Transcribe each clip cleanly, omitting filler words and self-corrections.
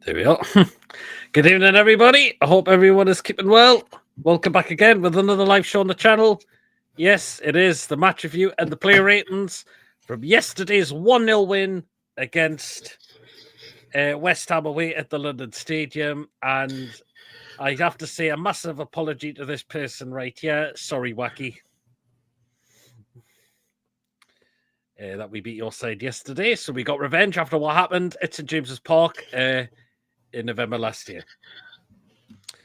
There we are. Good evening, everybody. I hope everyone is keeping well. Welcome back again with another live show on the channel. Yes, it is the match review and the player ratings from yesterday's 1-0 win against West Ham away at the London Stadium. And I have to say a massive apology to this person right here. Sorry, Wacky. That we beat your side yesterday. So we got revenge after what happened at St James's Park in November last year.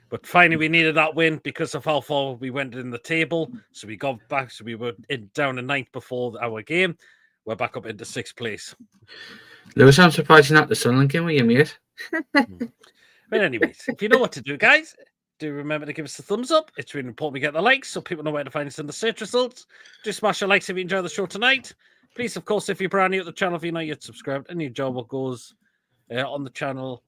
But finally, we needed that win because of how far we went in the table. So we got back. So we were down in ninth before our game. We're back up into sixth place. Lewis, I'm surprised you're not the Sunderland game with you, mate. But anyways, if you know what to do, guys, do remember to give us a thumbs up. It's really important we get the likes so people know where to find us in the search results. Just smash the likes if you enjoy the show tonight. Please, of course, if you're brand new at the channel, if you're not yet subscribed and you enjoy what goes on the channel,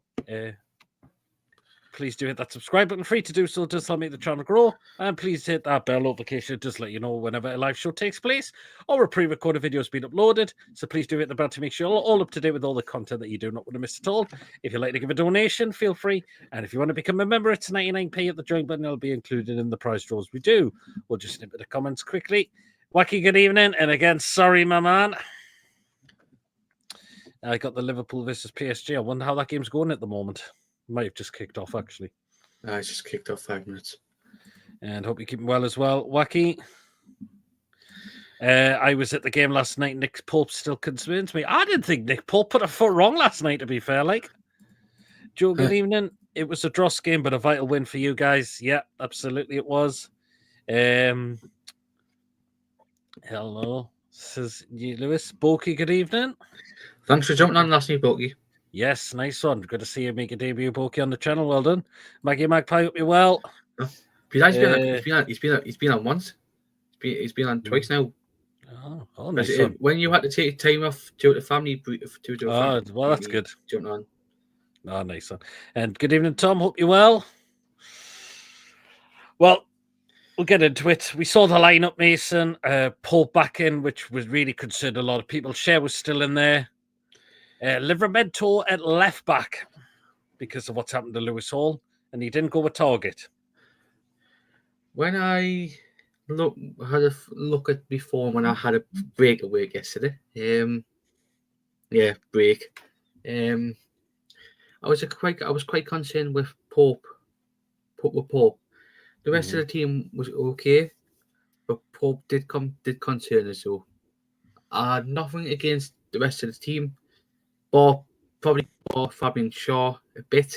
please do hit that subscribe button. Free to do so, just help make the channel grow. And please hit that bell notification, just let you know whenever a live show takes place or a pre-recorded video has been uploaded. So please do hit the bell to make sure you're all up to date with all the content that you do not want to miss at all. If you'd like to give a donation, feel free. And if you want to become a member, it's 99p at the join button. It'll be included in the prize draws we do. We'll just snip at the comments quickly. Wacky, good evening. And again, sorry, my man. I got the Liverpool versus PSG. I wonder how that game's going at the moment. Might have just kicked off, actually. It's just kicked off 5 minutes. And hope you're keeping well as well, Wacky. I was at the game last night. Nick Pope still concerns me. I didn't think Nick Pope put a foot wrong last night, to be fair. Like, Joe, good evening. It was a dross game, but a vital win for you guys. Yeah, absolutely it was. Hello, says you, Lewis. Bulky, good evening. Thanks for jumping on last night, Bulky. Yes, nice one. Good to see you make a debut, Bulky, on the channel. Well done. Maggie Magpie, hope you're well. He's been on once. He's been on twice now. Oh, nice one. When you had to take time off to the family, well, that's good. Jumping on. Oh, nice one. And good evening, Tom. Hope you're well. Well, we'll get into it. We saw the lineup, Mason. Pope back in, which was really concerned a lot of people. Cher was still in there. Livramento at left back because of what's happened to Lewis Hall, and he didn't go with Target. When I had a look at before when I had a break at work yesterday. Break. I was quite concerned with Pope. The rest of the team was okay, but Pope did concern us. So I had nothing against the rest of the team, but probably for Fabian Shaw a bit.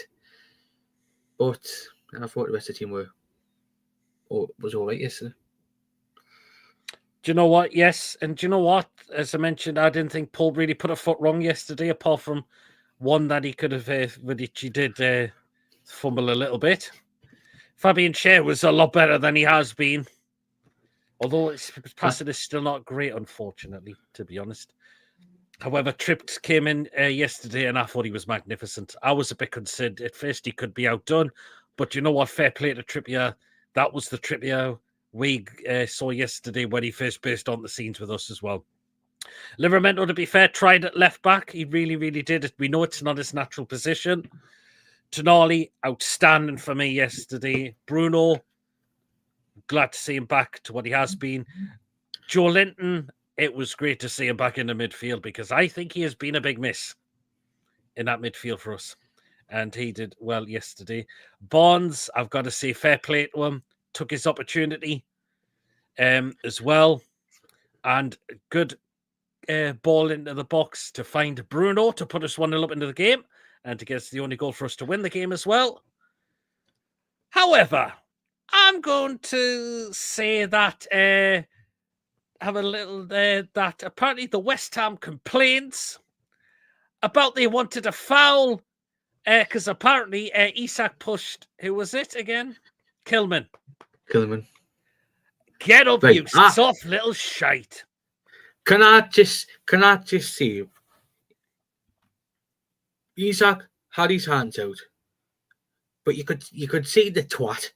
But I thought the rest of the team was all right yesterday. Do you know what? Yes, and do you know what? As I mentioned, I didn't think Pope really put a foot wrong yesterday, apart from one that he could have, which he did fumble a little bit. Fabian Cher was a lot better than he has been, although his passing is still not great, unfortunately, to be honest. However, Trips came in yesterday, and I thought he was magnificent. I was a bit concerned at first he could be outdone, but you know what? Fair play to Trippier. That was the Trippier we saw yesterday when he first burst on the scenes with us as well. Livramento, to be fair, tried at left back. He really, really did. We know it's not his natural position. Tonali, outstanding for me yesterday. Bruno, glad to see him back to what he has been. Joe Linton, it was great to see him back in the midfield because I think he has been a big miss in that midfield for us. And he did well yesterday. Bonds, I've got to say, fair play to him. Took his opportunity as well. And good ball into the box to find Bruno to put us 1-0 up into the game and to get us the only goal for us to win the game as well. However, I'm going to say that have a little that apparently the West Ham complaints about they wanted a foul because apparently Isak pushed, who was it again? Kilman. Get up, right. You soft little shite. Can I just say, Isak had his hands out, but you could see the twat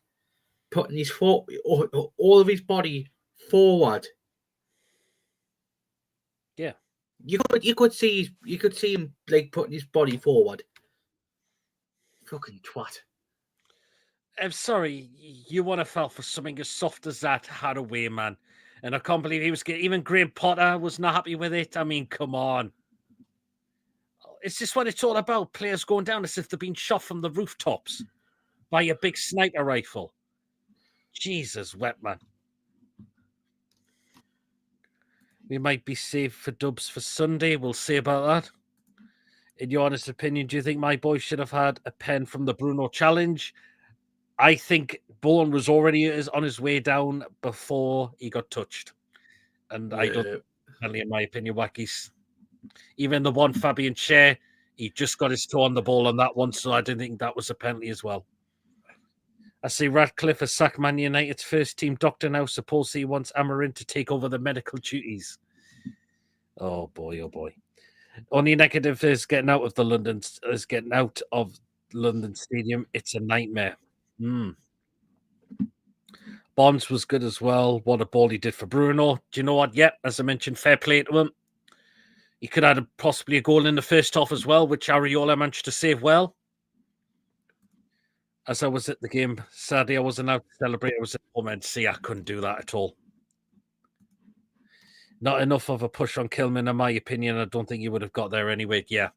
putting his foot, all of his body forward. Yeah, you could see him like putting his body forward. Fucking twat. I'm sorry, you want to fell for something as soft as that Haraway, man. And I can't believe he was getting, even Graham Potter was not happy with it. I mean, come on. It's just what it's all about. Players going down as if they've been shot from the rooftops by a big sniper rifle. Jesus, wet man. We might be saved for dubs for Sunday. We'll see about that. In your honest opinion, do you think my boy should have had a pen from the Bruno challenge? I think Bourne was already on his way down before he got touched. And I don't, in my opinion, Wacky's. Even the one Fabian Schär, he just got his toe on the ball on that one, so I didn't think that was a penalty as well. I see Radcliffe has sacked Man United's first team doctor now. Supposedly he wants Amarin to take over the medical duties. Oh boy, oh boy. Only negative is getting out of London Stadium. It's a nightmare. Bonds was good as well. What a ball he did for Bruno. Do you know what? Yeah, as I mentioned, fair play to him. He could have had possibly a goal in the first half as well, which Areola managed to save well. As I was at the game, sadly, I wasn't out to celebrate. I was at home and see I couldn't do that at all. Not enough of a push on Kilman, in my opinion. I don't think he would have got there anyway. Yeah,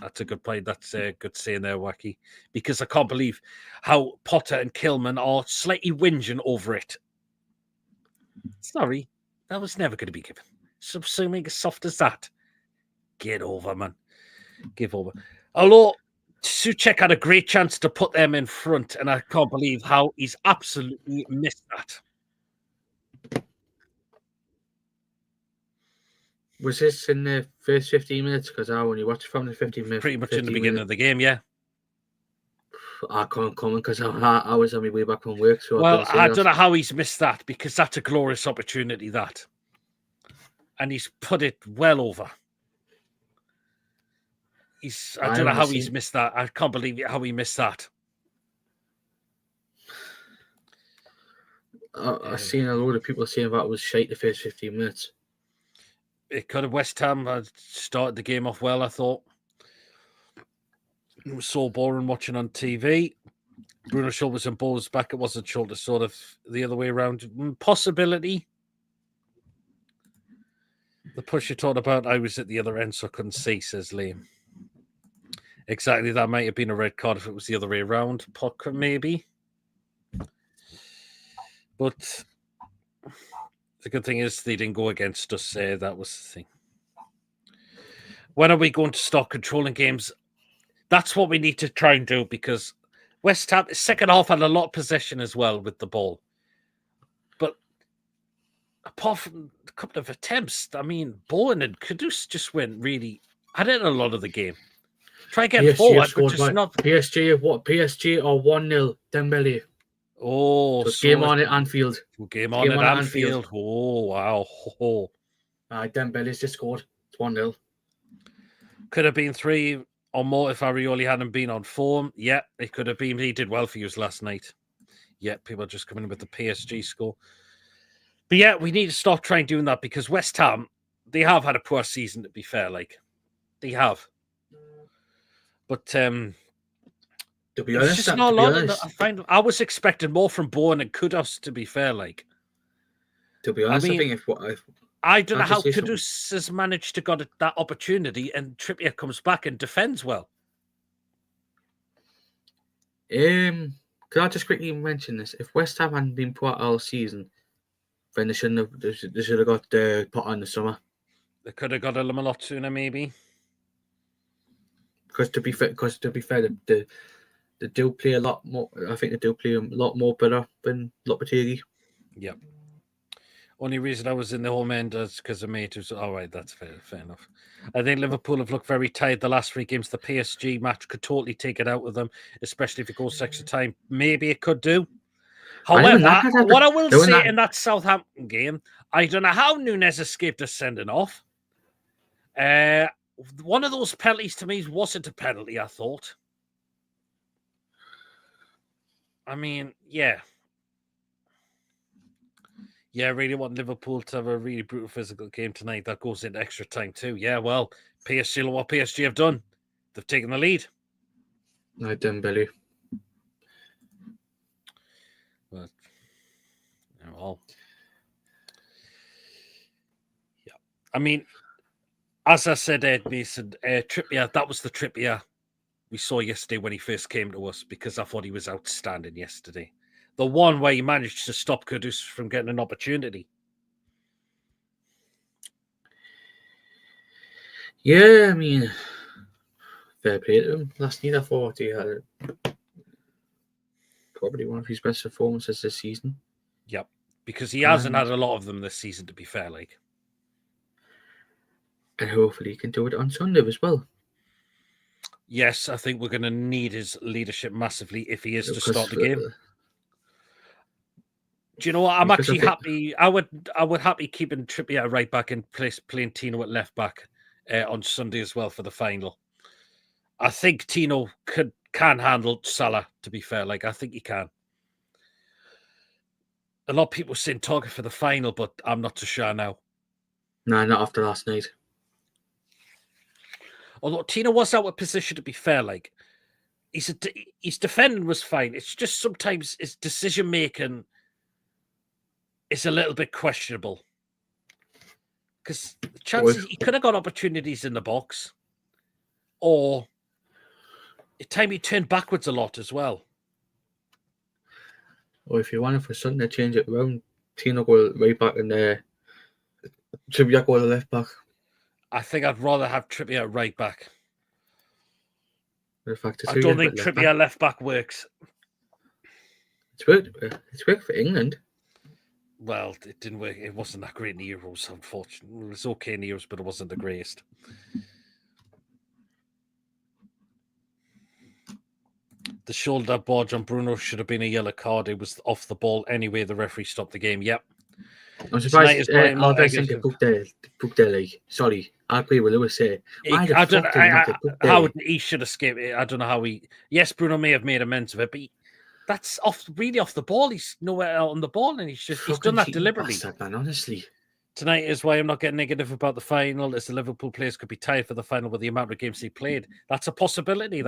that's a good play. That's a good saying there, Wacky. Because I can't believe how Potter and Kilman are slightly whinging over it. Sorry, that was never going to be given. Subsuming as soft as that. Get over, man. Give over. Although Souček had a great chance to put them in front, and I can't believe how he's absolutely missed that. Was this in the first 15 minutes? Because I only watched from the 15 minutes. Pretty much in the beginning of the game, yeah. I can't comment because I was on my way back from work. So well, I don't know how he's missed that because that's a glorious opportunity, that. And he's put it well over. I don't know how he's missed that. I can't believe how he missed that. I've seen a load of people saying that was shite the first 15 minutes. It could have. West Ham had started the game off well, I thought. It was so boring watching on TV. Bruno shoulders and balls back. It wasn't shoulder, sort of the other way around. Possibility. The push you talked about, I was at the other end, so I couldn't see, says Liam. Exactly, that might have been a red card if it was the other way around. Pocket, maybe. But the good thing is they didn't go against us. That was the thing. When are we going to start controlling games? That's what we need to try and do because West Ham, second half, had a lot of possession as well with the ball. But apart from a couple of attempts, I mean, Bowen and Kudus just went really... I did a lot of the game. Try getting forward, but just not... PSG or 1-0, Dembele. Oh, so game on at Anfield. Game on at Anfield. Oh, wow. Oh. Dembele's just scored. It's 1-0. Could have been 3 or more if Areola hadn't been on form. Yeah, it could have been. He did well for you last night. Yeah, people are just coming in with the PSG score. But yeah, we need to start trying doing that because West Ham, they have had a poor season, to be fair. Like, they have. But to be honest, I was expecting more from Bowen and Kudus, to be fair. Like, to be honest, I think I don't know how Kudus has managed to get that opportunity, and Trippier comes back and defends well. Could I just quickly mention this? If West Ham hadn't been poor all season, then they should have got the pot in the summer. They could have got him a lot sooner, maybe. Because to be fair, they do play a lot more. I think they do play a lot more better than Lopetegui. Yep. Only reason I was in the home end is because of mate who's all right. That's fair enough. I think Liverpool have looked very tired the last 3 games. The PSG match could totally take it out of them, especially if it goes extra time. Maybe it could do. However, what I will say in that Southampton game, I don't know how Nunes escaped a sending off. One of those penalties to me wasn't a penalty, I thought. I mean, yeah. Yeah, I really want Liverpool to have a really brutal physical game tonight. That goes into extra time too. Yeah, well, PSG, what PSG have done. They've taken the lead. I don't believe. But, well, yeah. I mean, as I said, Ed Mason, Trippier, that was the Trippier we saw yesterday when he first came to us, because I thought he was outstanding yesterday. The one where he managed to stop Kudus from getting an opportunity. Yeah, I mean, fair play to him. Last night I thought he had probably one of his best performances this season. Yep, because he hasn't had a lot of them this season, to be fair. And hopefully he can do it on Sunday as well. Yes, I think we're going to need his leadership massively if he is to start the game. Do you know what? I'm actually happy. I would happy keeping Trippier at right back and playing Tino at left back on Sunday as well for the final. I think Tino can handle Salah, to be fair. I think he can. A lot of people saying target for the final, but I'm not too sure now. No, not after last night. Although Tino was out of position, to be fair. His defending was fine. It's just sometimes his decision making is a little bit questionable. Because the chances he could have got opportunities in the box, or at time he turned backwards a lot as well. Or if you wanted for Sunday, change it around. Tino go right back and Trippier go to left back. I think I'd rather have Trippier right back. I don't think Trippier left back works. It's worked for England. Well, it didn't work. It wasn't that great in the Euros, unfortunately. It was okay in the Euros, but it wasn't the greatest. The shoulder barge on Bruno should have been a yellow card. It was off the ball anyway. The referee stopped the game. Yep. I'm surprised. Booked there. Sorry, I agree with Lewis here. I don't know how he should escape it. I don't know how he. Yes, Bruno may have made amends of it, but that's really off the ball. He's nowhere on the ball, and he's done that deliberately. Bastard, man, honestly. Tonight is why I'm not getting negative about the final, as the Liverpool players could be tied for the final with the amount of games they played. That's a possibility.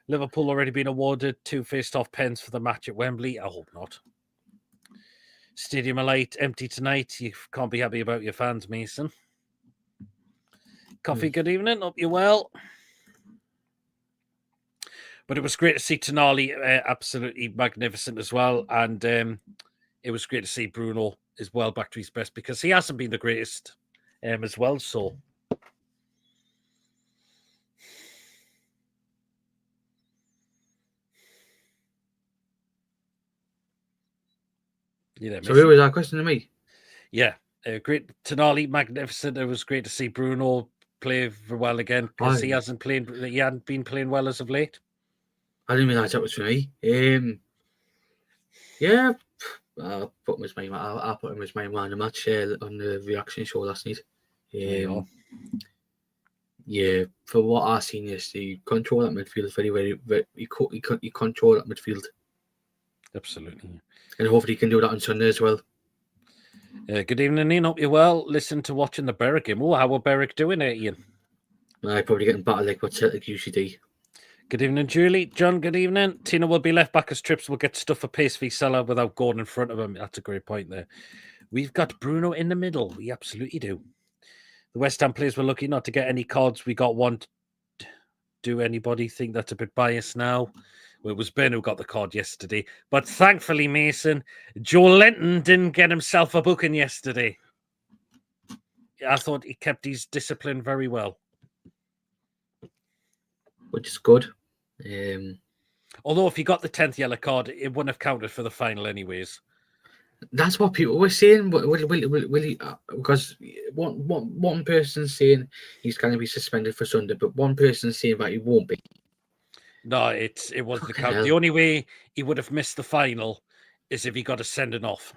Liverpool already been awarded 2 faced-off pens for the match at Wembley. I hope not. Stadium Alight empty tonight. You can't be happy about your fans, Mason. Coffee, good evening. Hope you're well. But it was great to see Tonali, absolutely magnificent as well. And it was great to see Bruno as well back to his best, because he hasn't been the greatest as well. So so who was that question to me? Yeah, great. Tonali, magnificent. It was great to see Bruno play well again, because he hadn't been playing well as of late. I didn't realize that was for me. Yeah, I'll put him as my man of the match on the reaction show last night. Yeah, for what I've seen yesterday, he controlled that midfield very. He controlled that midfield. Absolutely. And hopefully he can do that on Sunday as well. Good evening, Ian. Hope you're well. Listen to watching the Berwick game. Oh, how are Berwick doing it, Ian? Probably getting better like what Celtic usually do. Good evening, Julie. John, good evening. Tina will be left back as Trips will get stuff for pace for Salah without Gordon in front of him. That's a great point there. We've got Bruno in the middle. We absolutely do. The West Ham players were lucky not to get any cards. We got one. Do anybody think that's a bit biased now? Well, it was Ben who got the card yesterday. But thankfully, Mason, Joe Linton didn't get himself a booking yesterday. I thought he kept his discipline very well. Which is good. Although if he got the 10th yellow card, it wouldn't have counted for the final anyways. That's what people were saying. Will he? Because one person's saying he's going to be suspended for Sunday, but one person's saying that he won't be. No, it wasn't the count. The only way he would have missed the final is if he got a sending off,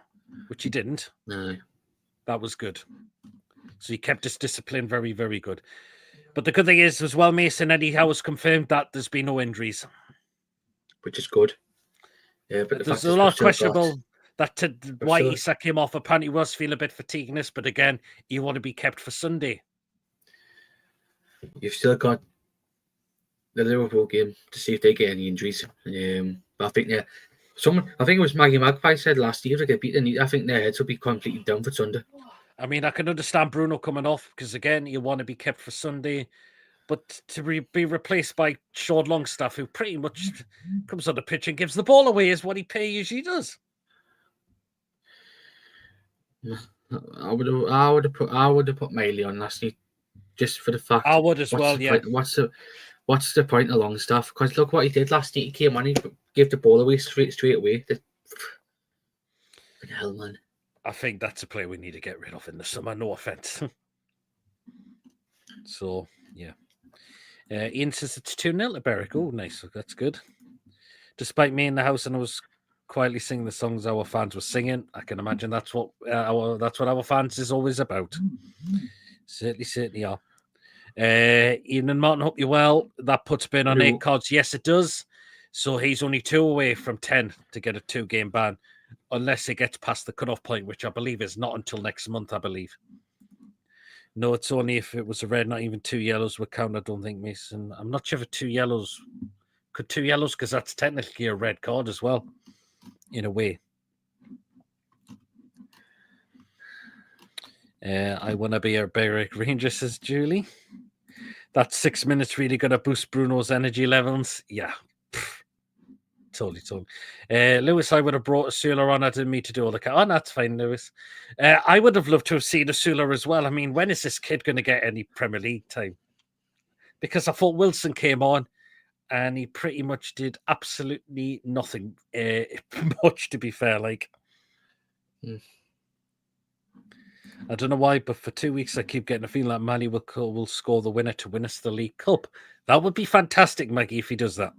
which he didn't. No. That was good. So he kept his discipline very, very good. But the good thing is, as well, Mason, Eddie Howe has confirmed that there's been no injuries. Which is good. Yeah, but there's a lot of questionable why Isak came off. Apparently was feeling a bit fatigueness, but again, you want to be kept for Sunday. You've still got the Liverpool game to see if they get any injuries. But I think I think it was Maggie Magpie said last year to get beaten. I think their heads will be completely done for Sunday. I mean, I can understand Bruno coming off because, again, you want to be kept for Sunday. But to be replaced by Sean Longstaff, who pretty much comes on the pitch and gives the ball away, is what he usually does. I would have put Miley on last night, just for the fact. I would as well. Yeah. What's the point of Longstaff? Because look what he did last night. He came on, he gave the ball away straight away. Hell, man. I think that's a player we need to get rid of in the summer. No offense. So yeah. Ian says it's 2-0 to Berwick. Oh, nice. That's good. Despite me in the house and I was quietly singing the songs our fans were singing, I can imagine that's what our fans is always about. Certainly are. Ian and Martin, hope you're well. That puts Ben on 8 cards. Yes, it does. So he's only 2 away from 10 to get a 2-game ban, unless he gets past the cutoff point, which I believe is not until next month, I believe. No, it's only if it was a red, not even 2 yellows would count, I don't think, Mason. I'm not sure if 2 yellows... Could 2 yellows, because that's technically a red card as well, in a way. I want to be a Berwick Ranger, says Julie. That 6 minutes really going to boost Bruno's energy levels. Yeah. Totally. Lewis, I would have brought Asula on. I didn't mean to do all the... Oh, that's fine, Lewis. I would have loved to have seen Asula as well. I mean, when is this kid going to get any Premier League time? Because I thought Wilson came on and he pretty much did absolutely nothing. Much, to be fair, like... I don't know why, but for 2 weeks I keep getting a feeling like Mali will score the winner to win us the League Cup. That would be fantastic, Maggie, if he does that.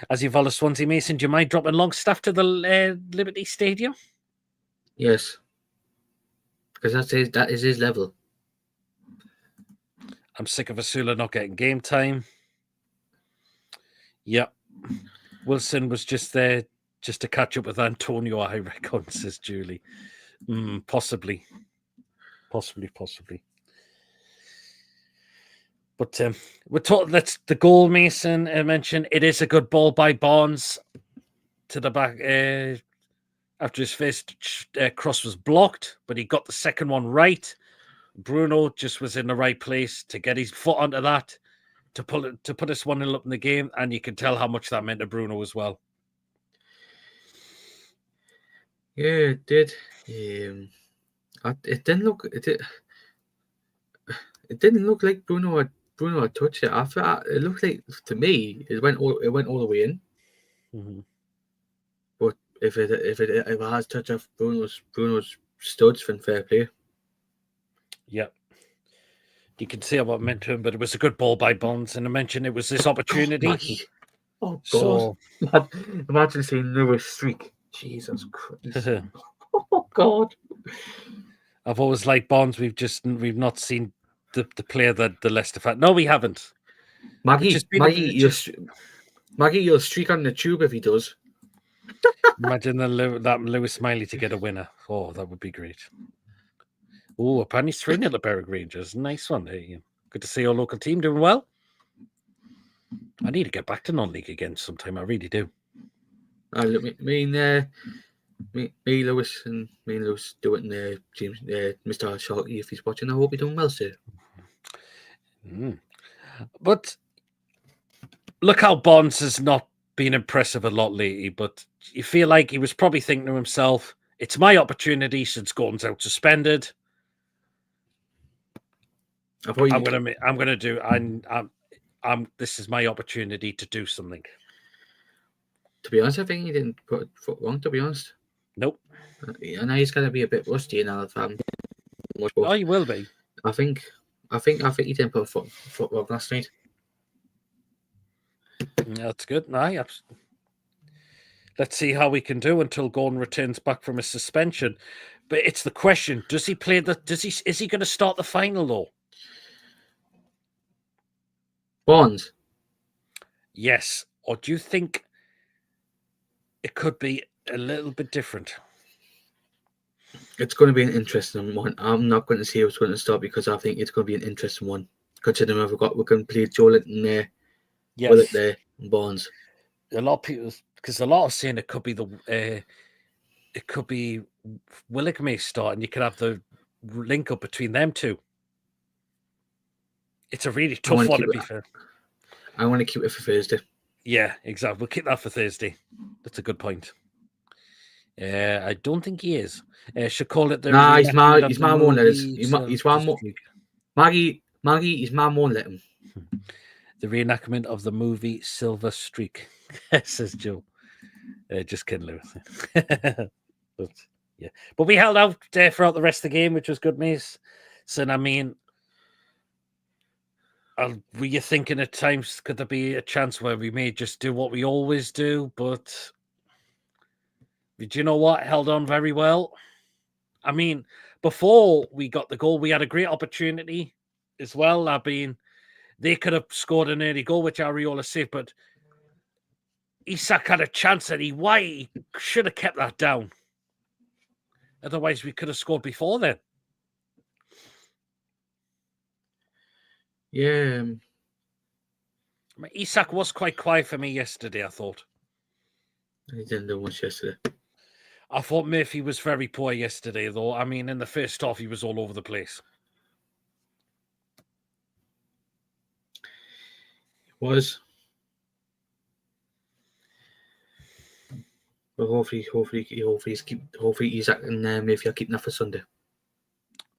As you follow Swansea, Mason, do you mind dropping Longstaff to the Liberty Stadium? Yes. Because that is his level. I'm sick of Asula not getting game time. Yep. Wilson was just there just to catch up with Antonio, I reckon, says Julie. Possibly. But we're taught that's the goal, Mason mentioned. It is a good ball by Barnes to the back after his first cross was blocked, but he got the second one right. Bruno just was in the right place to get his foot onto that to put us 1-0 up in the game, and you can tell how much that meant to Bruno as well. Yeah, it did. It didn't look. It didn't look like Bruno had touched it. After that, it looked like, to me, it went all the way in. Mm-hmm. But if it has touched off Bruno's studs, then fair play. Yep. You can see what it meant to him, but it was a good ball by Bonds, and I mentioned it was this opportunity. Oh God! So... Imagine seeing Lewis streak. Jesus Christ! Oh God! I've always liked Bonds. We've not seen the player that the Leicester fan. No, we haven't. Maggie, you'll streak on the tube if he does. Imagine that Lewis Smiley to get a winner. Oh, that would be great. Oh, apparently 3-0 at Berwick Rangers. Nice one. Hey, good to see our local team doing well. I need to get back to non-league again sometime. I really do. Me, Lewis, and Lewis do it in James, Mr. Sharky, if he's watching. I hope he's doing well, sir. But look how Bonds has not been impressive a lot lately, but you feel like he was probably thinking to himself, it's my opportunity since Gordon's out suspended. This is my opportunity to do something. To be honest, I think he didn't put foot wrong, to be honest. Nope. I know he's going to be a bit rusty now that I'm much. Oh, he will be. I think he didn't put foot wrong last night. That's good. Let's see how we can do until Gordon returns back from his suspension. But it's the question: does he play is he going to start the final though? Bonds. Yes, or do you think it could be a little bit different? It's going to be an interesting one. I'm not going to say who's going to start because I think it's going to be an interesting one. Considering we're going to play Joe Linton there with Yes. it there, Barnes. A lot of people, because a lot are saying it could be it could be Willock may start, and you could have the link up between them two. It's a really tough one to be fair. I want to keep it for Thursday. Yeah, exactly. We'll keep that for Thursday. That's a good point. I don't think he is. Should call it the. Nah, his mom won't let us. His Maggie, his mom won't let him. The reenactment of the movie Silver Streak, says Joe. Just kidding, Lewis. But yeah, but we held out throughout the rest of the game, which was good, Mace. So I mean, were you thinking at times could there be a chance where we may just do what we always do? But do you know what? Held on very well. I mean, before we got the goal, we had a great opportunity as well. I mean, they could have scored an early goal, which Areola saved, but Isak had a chance and he should have kept that down. Otherwise, we could have scored before then. Yeah. Isak was quite quiet for me yesterday, I thought. He didn't do much yesterday. I thought Murphy was very poor yesterday, though. I mean, in the first half, he was all over the place. He was. But hopefully Isak and Murphy are keeping that for Sunday.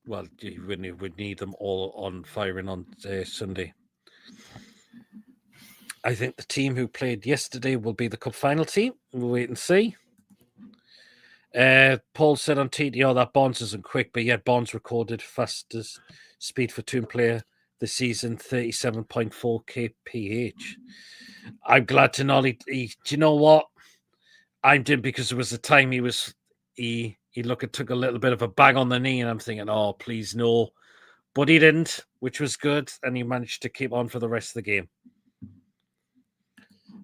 Well, you would need them all on firing on Sunday. I think the team who played yesterday will be the cup final team. We'll wait and see. Paul said on TDR that Bonds isn't quick, but yet Bonds recorded fastest speed for two player this season, 37.4 kph. I'm glad to know do you know what? I'm doing because there was a time he took a little bit of a bang on the knee, and I'm thinking, oh, please no. But he didn't, which was good, and he managed to keep on for the rest of the game.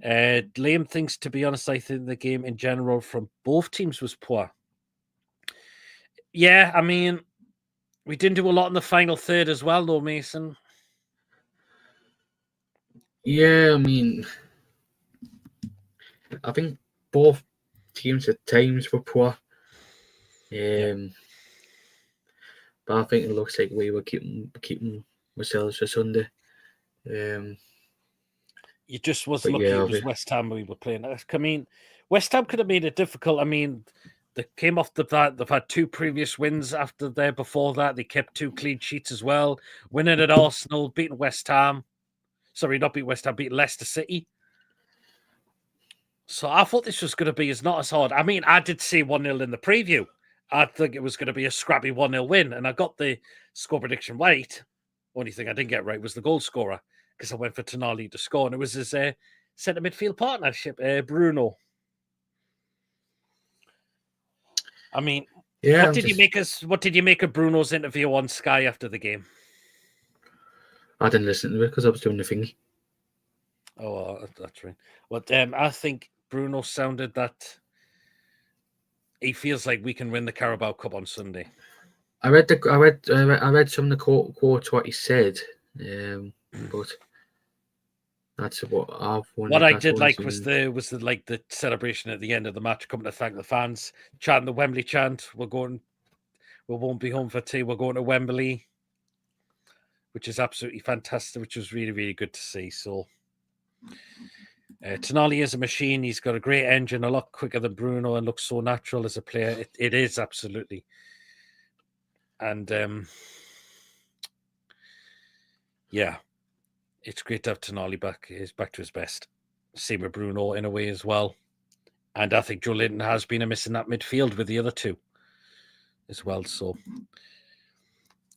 Liam thinks, to be honest, I think the game in general from both teams was poor. Yeah, I mean, we didn't do a lot in the final third as well, though, Mason. Yeah, I mean, I think both teams at times were poor. But I think it looks like we were keeping ourselves for Sunday. You just was lucky it was West Ham we were playing. I mean, West Ham could have made it difficult. I mean, they came off the bat. They've had two previous wins after there. Before that, they kept two clean sheets as well. Winning at Arsenal, beating West Ham. Sorry, not beat West Ham, beat Leicester City. So I thought this was going to be not as hard. I mean, I did see 1-0 in the preview. I think it was going to be a scrappy 1-0 win, and I got the score prediction right. Only thing I didn't get right was the goal scorer, because I went for Tonali to score, and it was his centre midfield partnership, Bruno. I mean, what did you make of Bruno's interview on Sky after the game? I didn't listen to it because I was doing the thingy. Oh, that's right. Well, I think Bruno sounded that he feels like we can win the Carabao Cup on Sunday. I read some of the quotes what he said, but that's what I've. What I did like was the celebration at the end of the match, coming to thank the fans, chanting the Wembley chant. We won't be home for tea. We're going to Wembley, which is absolutely fantastic. Which was really, really good to see. So. Tonali is a machine. He's got a great engine, a lot quicker than Bruno, and looks so natural as a player. It is absolutely. And yeah, it's great to have Tonali back. He's back to his best. Same with Bruno in a way as well. And I think Joe Linton has been a miss in that midfield with the other two as well. So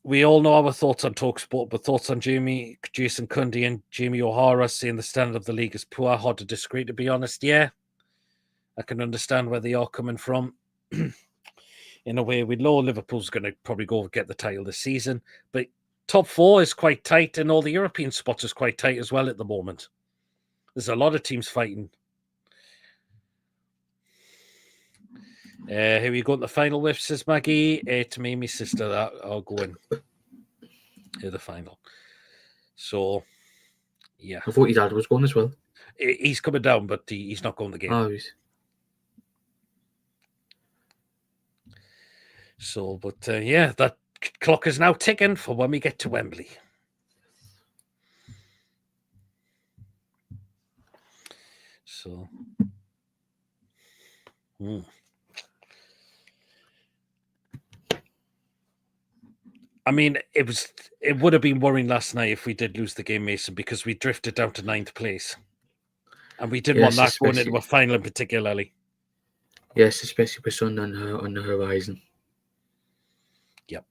we all know our thoughts on TalkSport, but thoughts on Jason Cundy and Jamie O'Hara saying the standard of the league is poor. Hard to disagree, to be honest. Yeah, I can understand where they are coming from. In a way, we know Liverpool's going to probably go get the title this season, but top four is quite tight, and all the European spots is quite tight as well at the moment. There's a lot of teams fighting. Here we go in the final with, says Maggie. To me, my sister, that I'll go in. Here the final. So Yeah. I thought his dad was going as well. He's coming down, but he's not going the game. Oh, So, but yeah, that clock is now ticking for when we get to Wembley. So, I mean, it would have been worrying last night if we did lose the game, Mason, because we drifted down to 9th place, and we didn't want that going into a final, particularly. Yes, especially with Sun on the horizon. Yep.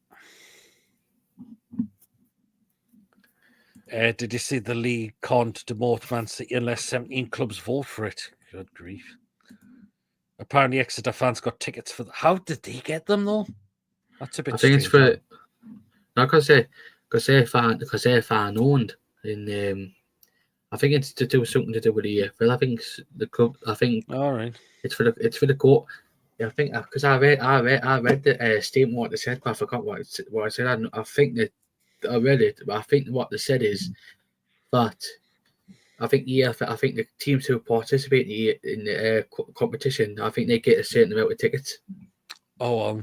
Did you see the league can't demote Man City unless 17 clubs vote for it? Good grief. Apparently, Exeter fans got tickets for. How did they get them though? That's a bit. I think strange, it's for not because they're fan owned, and I think it's to do something to do with the EFL. I think the club. I think all right. It's for the court. Yeah, I think because I read the statement what they said, but I forgot what I said. I think that I read it, but I think what they said is that I think the teams who participate in the competition, I think they get a certain amount of tickets. Oh,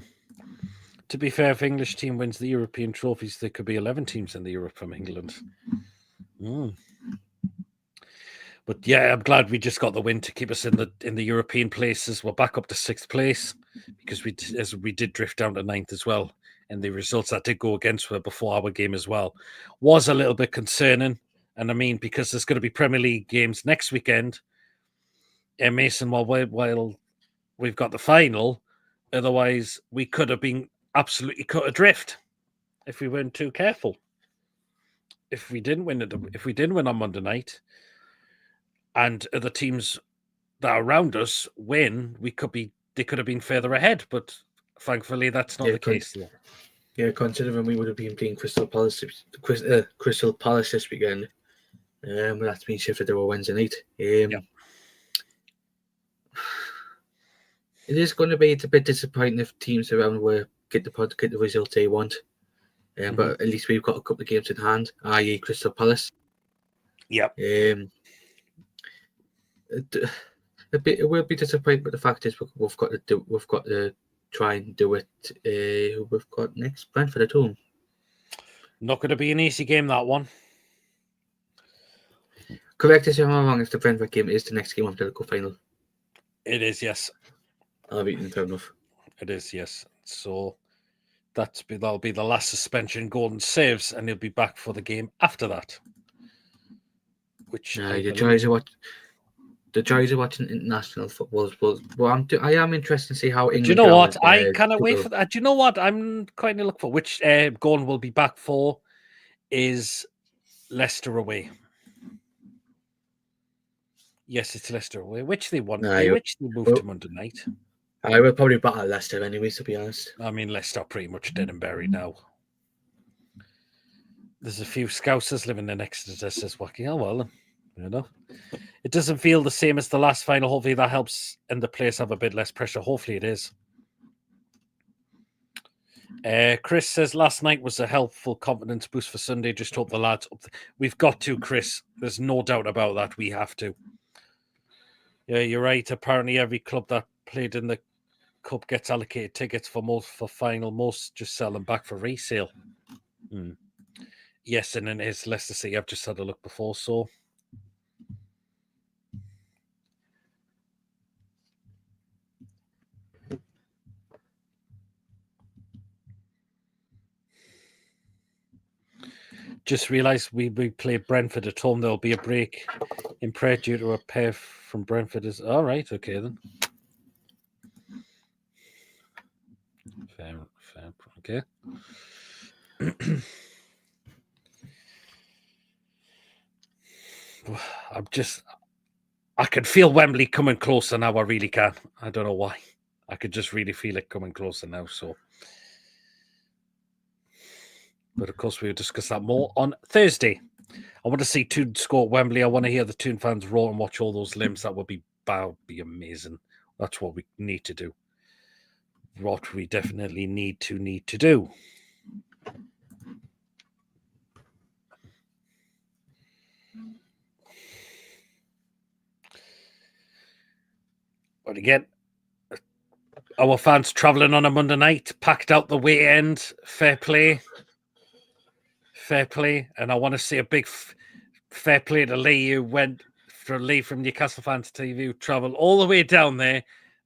to be fair, if English team wins the European trophies, there could be 11 teams in the Europe from England. But yeah, I'm glad we just got the win to keep us in the European places. We're back up to 6th place because we did drift down to 9th as well. And the results that did go against were before our game as well was a little bit concerning. And I mean, because there's going to be Premier League games next weekend. And Mason, while we've got the final, otherwise we could have been absolutely cut adrift if we weren't too careful. If we didn't win on Monday night, and other teams that are around us win, they could have been further ahead, but thankfully that's not the case. Yeah, considering we would have been playing Crystal Palace this weekend, that's been shifted to a Wednesday night. It is going to be a bit disappointing if teams around where get the result they want. But at least we've got a couple of games in hand, i.e. Crystal Palace. Yep. It will be disappointing, but the fact is we've got to try and do it. Who we've got next? Brentford at home. Not going to be an easy game, that one. Correct us if I'm wrong. If the Brentford game is the next game after the cup final, it is. Yes. I'll be fair enough. It is. Yes. So that'll be the last suspension. Gordon saves, and he'll be back for the game after that. Which the joys of watching international football. Well, I am interested to see how England. Do you know what? I cannot wait for that. Do you know what? I'm quite to look for. Which Gordon will be back for is Leicester away. Yes, it's Leicester away, which they won. Which they moved to Monday night. I will probably battle Leicester anyway, to be honest. I mean, Leicester are pretty much dead and buried now. There's a few Scousers living in Exeter that says, "Oh well, you know." It doesn't feel the same as the last final. Hopefully that helps and the players have a bit less pressure. Hopefully it is. Chris says last night was a helpful confidence boost for Sunday. Just hope the lads we've got to, Chris. There's no doubt about that. We have to. Yeah, you're right. Apparently every club that played in the cup gets allocated tickets for final. Most just sell them back for resale. Yes, and then it's Leicester City. I've just had a look before, so. Just realised we play Brentford at home. There'll be a break in prayer due to a pair from Brentford. Is all right. Okay then. Fair. Okay. I can feel Wembley coming closer now. I really can. I don't know why. I could just really feel it coming closer now. So. But of course, we'll discuss that more on Thursday. I want to see Toon score at Wembley. I want to hear the Toon fans roar and watch all those limbs. That would be amazing. That's what we need to do. What we definitely need to do. But again, our fans travelling on a Monday night, packed out the weekend. Fair play. Fair play. And I want to see a big fair play to Lee, who went for Lee from Newcastle Fans TV, who travelled all the way down there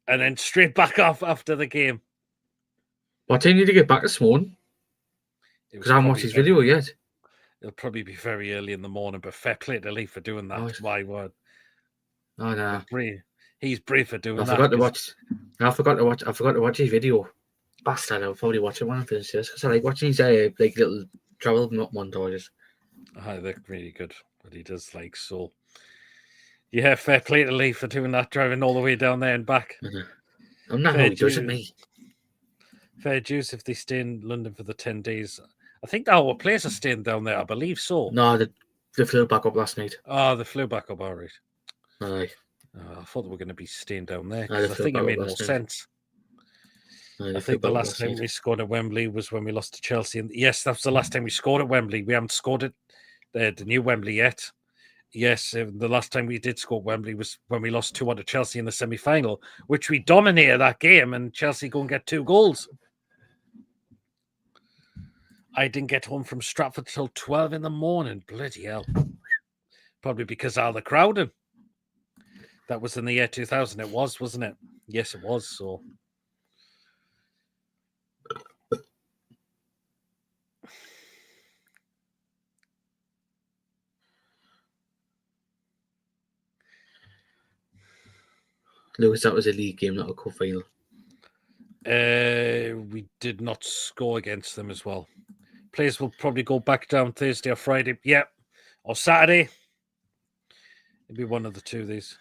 and then straight back off after the game. What time did you get back this morning? Because I haven't watched his video yet. It'll probably be very early in the morning, but fair play to Lee for doing that. My word. Oh, no. He's brave for doing that. I forgot to watch his video. Bastard, I'll probably watch it when I finish this, because I like watching his like little travel montages. They're really good, but he does like so. Yeah, fair play to Lee for doing that, driving all the way down there and back. I'm not how he does it, me. Fair dues if they stay in London for the 10 days. I think our players are staying down there. I believe so. No, they flew back up last night. Oh, they flew back up, all right. Aye. I thought they were going to be staying down there. I think it made more sense. I think the last time we scored at Wembley was when we lost to Chelsea. And yes, that was the last time we scored at Wembley. We haven't scored at the new Wembley yet. Yes, the last time we did score at Wembley was when we lost 2-1 to Chelsea in the semi-final, which we dominated that game, and Chelsea go and get 2 goals. I didn't get home from Stratford till 12 in the morning. Bloody hell. Probably because of all the crowding. That was in the year 2000. It was, wasn't it? Yes, it was. So. Lewis, that was a league game, not a cup final. We did not score against them as well. Players will probably go back down Thursday or Friday. Yeah. Or Saturday. It'll be one of the two of these.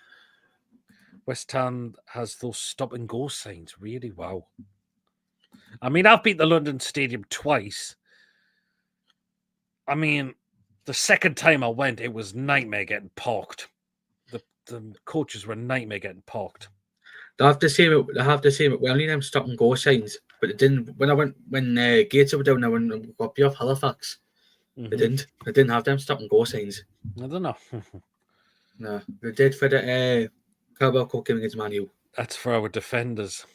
West Ham has those stop and go signs. Really, wow. I mean, I've beat the London Stadium twice. I mean, the second time I went, it was nightmare getting parked. The coaches were a nightmare getting parked. They have the same at Wembley, them stop and go signs. But it didn't when Gates were down there when we got off Halifax. They didn't have them stop and go signs. I don't know. No, they did for the Carabao Cup game against Man U. That's for our defenders.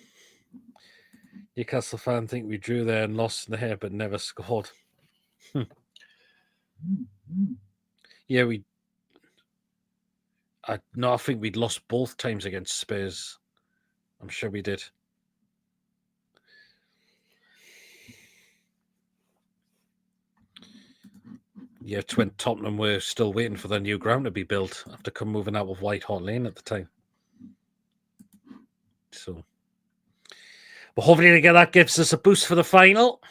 Newcastle fan think we drew there and lost there, but never scored. Yeah, I think we'd lost both times against Spurs. I'm sure we did. Yeah, it's when Tottenham were still waiting for their new ground to be built after moving out of White Hart Lane at the time. So, but hopefully that gives us a boost for the final.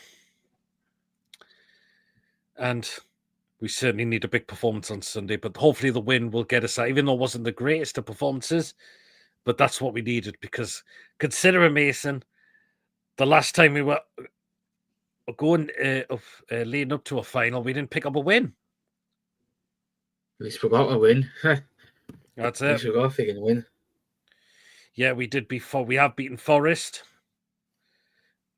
And we certainly need a big performance on Sunday, but hopefully the win will get us that, even though it wasn't the greatest of performances. But that's what we needed, because considering, Mason, the last time we were going leading up to a final, we didn't pick up a win. At least we got a win. That's At least we got a freaking win. Yeah, we did before. We have beaten Forest,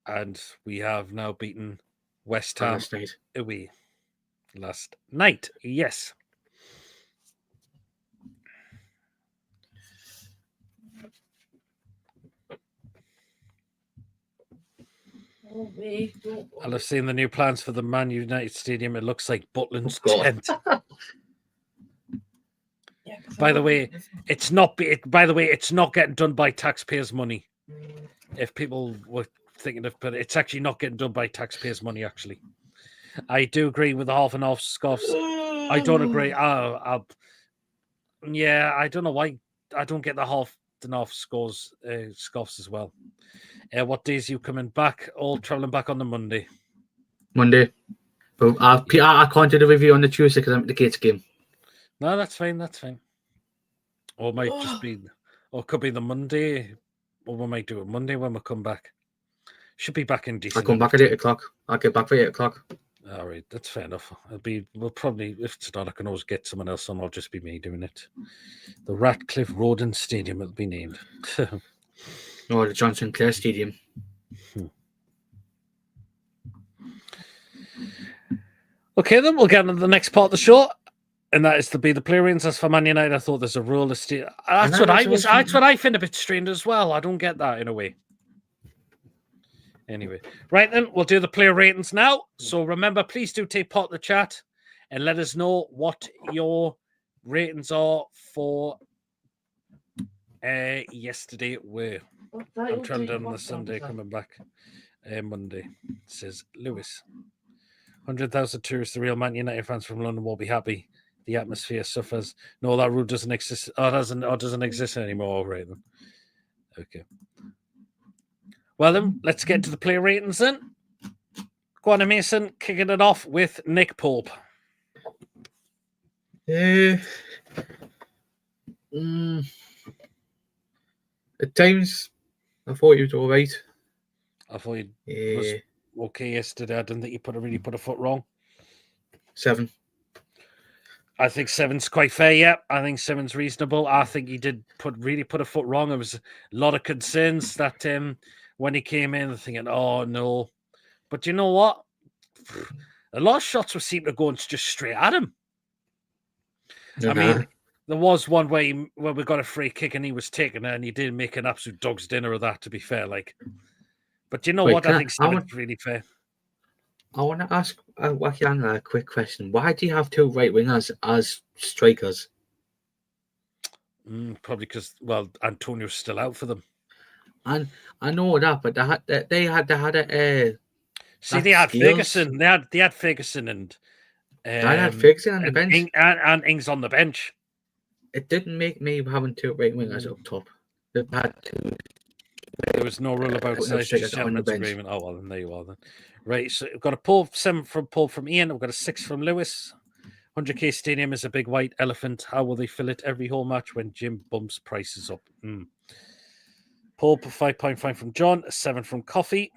and we have now beaten West Ham last night. Away. Last night, yes. I'll have seen the new plans for the Man United Stadium. It looks like Butland's tent. By the way, it's not getting done by taxpayers' money. If people were thinking of, but it's actually not getting done by taxpayers' money. Actually, I do agree with the half and half scoffs. I don't agree. Yeah, I don't know why I don't get the half and half scoffs as well. What days are you coming back? All traveling back on the Monday. Monday. But I can't do the review on the Tuesday because I'm at the Gates game. No, that's fine. That's fine. Or it might just be, or it could be the Monday, or we might do it Monday when we come back. Should be back in decent. I'll come back at 8 o'clock. I'll get back for 8 o'clock. All right, that's fair enough. We'll probably, if it's not, I can always get someone else on. I'll just be me doing it. The Ratcliffe Roden Stadium will be named. No, the Johnson Clare Stadium. Okay, then we'll get on to the next part of the show. And that is to be the player ratings. As for Man United, I thought there's a rule of state. And That's what I was was. also- That's what I find a bit strange as well. I don't get that in a way. Anyway, right then, we'll do the player ratings now. So remember, please do take part in the chat and let us know what your ratings are for yesterday were. I'm trying to on the Sunday coming back. Monday, says Lewis. 100,000 tourists, the real Man United fans from London will be happy. The atmosphere suffers. No, that rule doesn't exist. Doesn't exist anymore, right then. Okay. Well then, let's get to the player ratings then. Go on, Mason, kicking it off with Nick Pope. At times, I thought he was all right. I thought he was okay yesterday. I didn't think he really put a foot wrong. 7. I think 7's quite fair, yeah. I think 7's reasonable. I think he did really put a foot wrong. There was a lot of concerns that when he came in, thinking, oh no. But you know what? A lot of shots were seeming to go just straight at him. I mean, there was one where we got a free kick and he was taking it and he did make an absolute dog's dinner of that, to be fair. But you know what? I think 7's really fair. I want to ask Wakianga a quick question. Why do you have 2 right wingers as strikers? Probably because, Antonio's still out for them. And I know that, but they had a. See, they had Ferguson. They had Ferguson and. I had Ferguson on the bench. And Ings on the bench. It didn't make me having 2 right wingers up top. They had 2. There was no rule about size, just gentleman's agreement. Oh, well, then there you are then. Right, so we've got a 7 from Ian. We've got a 6 from Lewis. 100k Stadium is a big white elephant. How will they fill it every home match when Jim bumps prices up? Pope, 5.5 from John. A 7 from Coffee.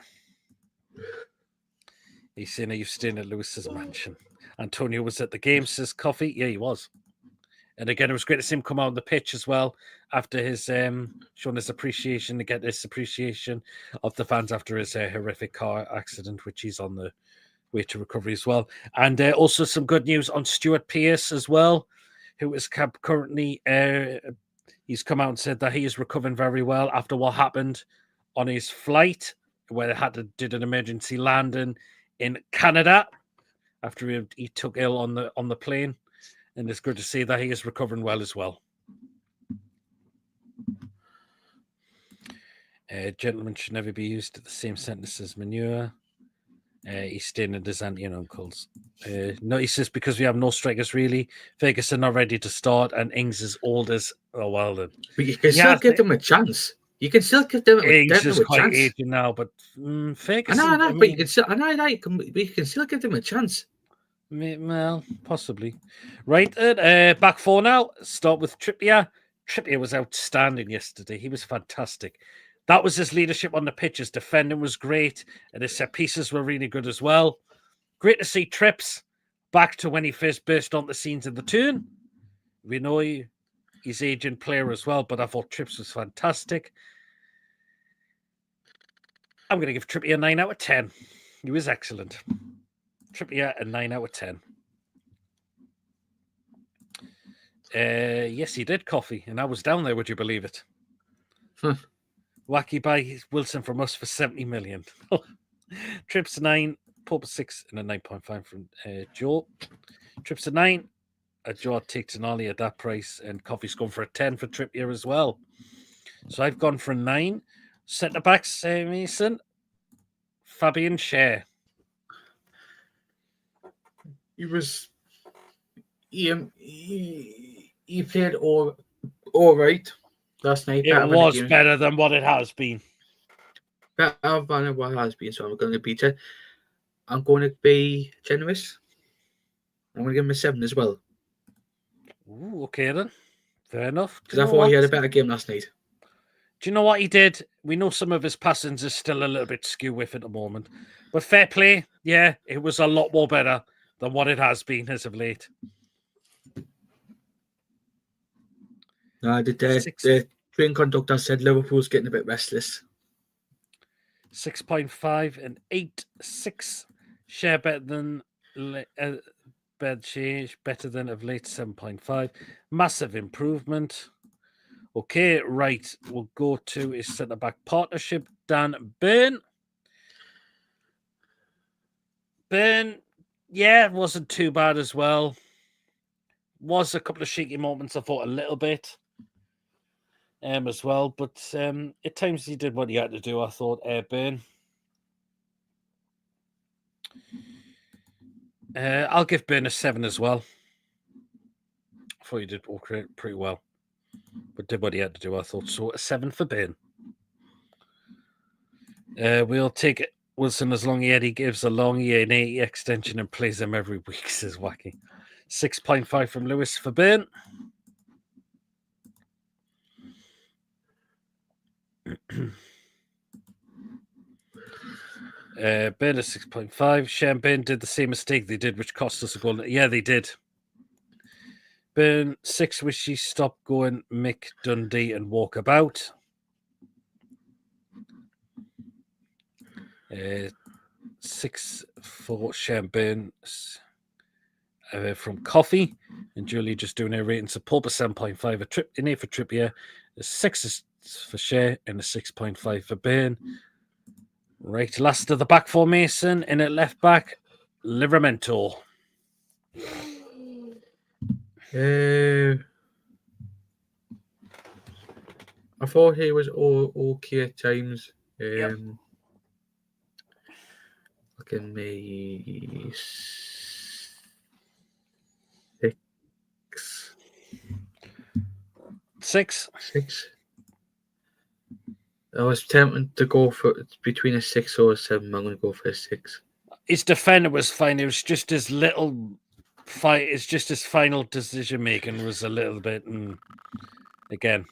He's saying, are you staying at Lewis's mansion? Antonio was at the game, says Coffee. Yeah, he was. And again, it was great to see him come out on the pitch as well after his showing his appreciation, to get this appreciation of the fans after his horrific car accident, which he's on the way to recovery as well. And also some good news on Stuart Pearce as well, who is currently, he's come out and said that he is recovering very well after what happened on his flight, where they had to did an emergency landing in Canada after he took ill on the plane. And it's good to see that he is recovering well as well. Gentlemen should never be used to the same sentence as manure. He's staying at his auntie and uncle's. No, he says because we have no strikers really. Ferguson not ready to start, and Ings is old as well. Then. But you can still give them a chance. You can still give them Ings is a quite chance. aging now, but Ferguson. I know, but you can still. We can still give them a chance. Well, possibly. Right, back 4 now. Start with Trippier. Trippier was outstanding yesterday. He was fantastic. That was his leadership on the pitch. His defending was great, and his set pieces were really good as well. Great to see Trips back to when he first burst on the scenes in the turn. We know he's aging player as well, but I thought Trips was fantastic. I'm going to give Trippier a 9 out of 10. He was excellent. Trippier a 9 out of 10. Yes, he did, Coffee, and I was down there. Would you believe it? Wacky buy Wilson from us for 70 million. Trips 9, Pope 6, and a 9.5 from Joe. Trips 9. Joe takes an ollie at that price, and Coffee's gone for a 10 for Trippier as well. So I've gone for a 9. Centre backs, Mason. Fabian Schär. He played all right last night. It was better than what it has been. Better than what it has been, so I'm going to beat it. I'm going to be generous. I'm going to give him a 7 as well. Ooh, okay then. Fair enough. Because I thought he had a better game last night. Do you know what he did? We know some of his passings are still a little bit skew with at the moment. But fair play, yeah, it was a lot more better than what it has been as of late. The train conductor said Liverpool's getting a bit restless. 6.5 and 8.6. Share better better than of late, 7.5. Massive improvement. Okay, right. We'll go to his centre-back partnership, Dan Burn. Burn, yeah, wasn't too bad as well. Was a couple of shaky moments, I thought, a little bit as well. But at times he did what he had to do, I thought, Burn. I'll give Burn a 7 as well. I thought he did pretty well. But did what he had to do, I thought. So a 7 for Burn. We'll take it. Wilson as long as he gives a long year and 80 extension and plays him every week, says Wacky. 6.5 from Lewis for Burn. Burn is 6.5. Shane Burn did the same mistake they did, which cost us a goal. Yeah, they did. Burn 6, wish he stopped going Mick Dundee and walk about. 6 for Shane Burn from Coffee. And Julie just doing a rating support, 7.5. An 8 for Trippier. A 6 for Shea and a 6.5 for Burn. Right, last of the back formation, in at left back, Livramento. I thought he was okay at times. Yep. Look at me. 6. 6. I was tempted to go for between a 6 or a 7. I'm going to go for a 6. His defender was fine. It was just his little fight. It's just his final decision making was a little bit. And again,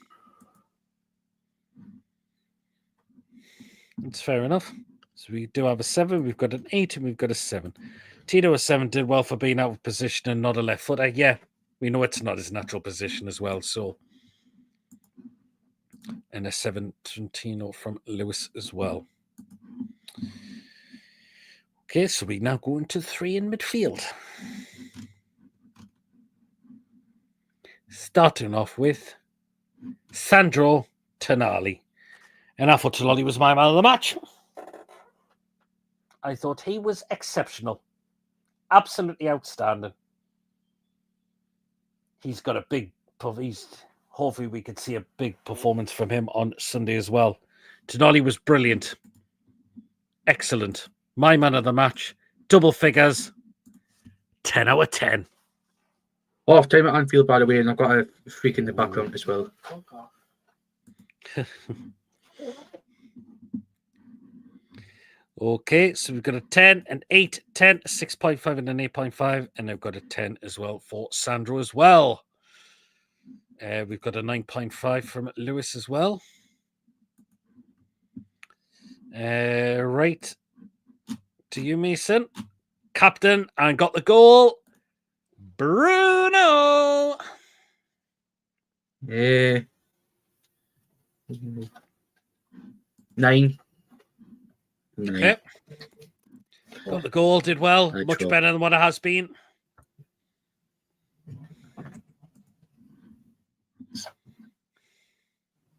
it's fair enough. So we do have a 7. We've got an 8 and we've got a 7. Tito a 7 did well for being out of position and not a left footer. Yeah, we know it's not his natural position as well. So. And a 7 Trentino from Lewis as well. Okay, so we now go into 3 in midfield. Starting off with Sandro Tonali. And I thought Tonali was my man of the match. I thought he was exceptional. Absolutely outstanding. He's got a big... Hopefully we could see a big performance from him on Sunday as well. Tonali was brilliant. Excellent. My man of the match. Double figures. 10 out of 10. Half time at Anfield, by the way, and I've got a freak in the background as well. Okay, so we've got a 10, an 8, 10, a 6.5 and an 8.5. And I've got a 10 as well for Sandro as well. We've got a 9.5 from Lewis as well. Right. To you, Mason. Captain, and got the goal. Bruno. Yeah. 9. Okay. Got the goal, did well. Much better than what it has been.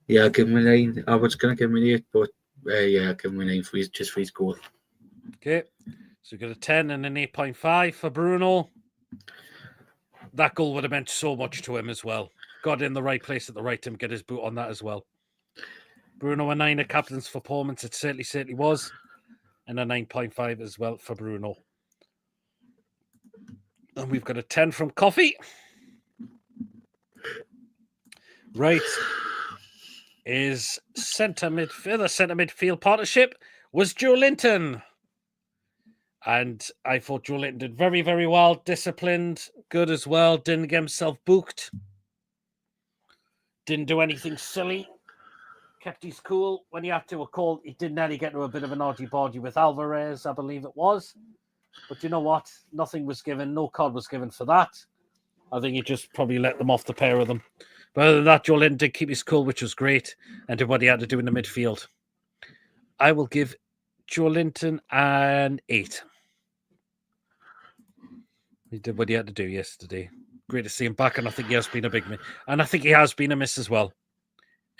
Yeah, I'll give him a 9. I was going to give him an 8, but yeah, I'll give him a 9 for his goal. Okay. So we've got a 10 and an 8.5 for Bruno. That goal would have meant so much to him as well. Got in the right place at the right time, get his boot on that as well. Bruno a 9 at captain's performance. It certainly was. And a 9.5 as well for Bruno. And we've got a 10 from Coffee. Right. Is centre midfield partnership was Joe Linton. And I thought Joe Linton did very, very well. Disciplined, good as well. Didn't get himself booked. Didn't do anything silly. Kept his cool. When he had to a call, he did nearly get to a bit of an argy-bargy with Alvarez, I believe it was. But you know what? Nothing was given. No card was given for that. I think he just probably let them off, the pair of them. But other than that, Joe Linton did keep his cool, which was great, and did what he had to do in the midfield. I will give Joe Linton an 8. He did what he had to do yesterday. Great to see him back, and I think he has been a big miss. And I think he has been a miss as well.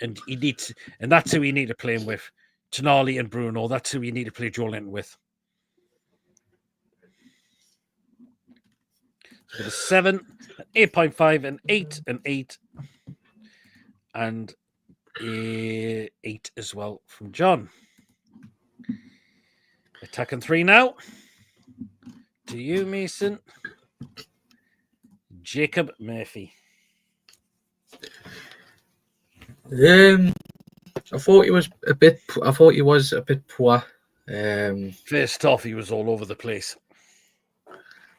And he needs, and that's who he need to play him with. Tonali and Bruno. That's who you need to play Joe Linton with. So the 7, 8.5, and 8, and 8, and 8 as well from John. Attacking 3 now. To you, Mason. Jacob Murphy. I thought he was a bit poor. First off, he was all over the place.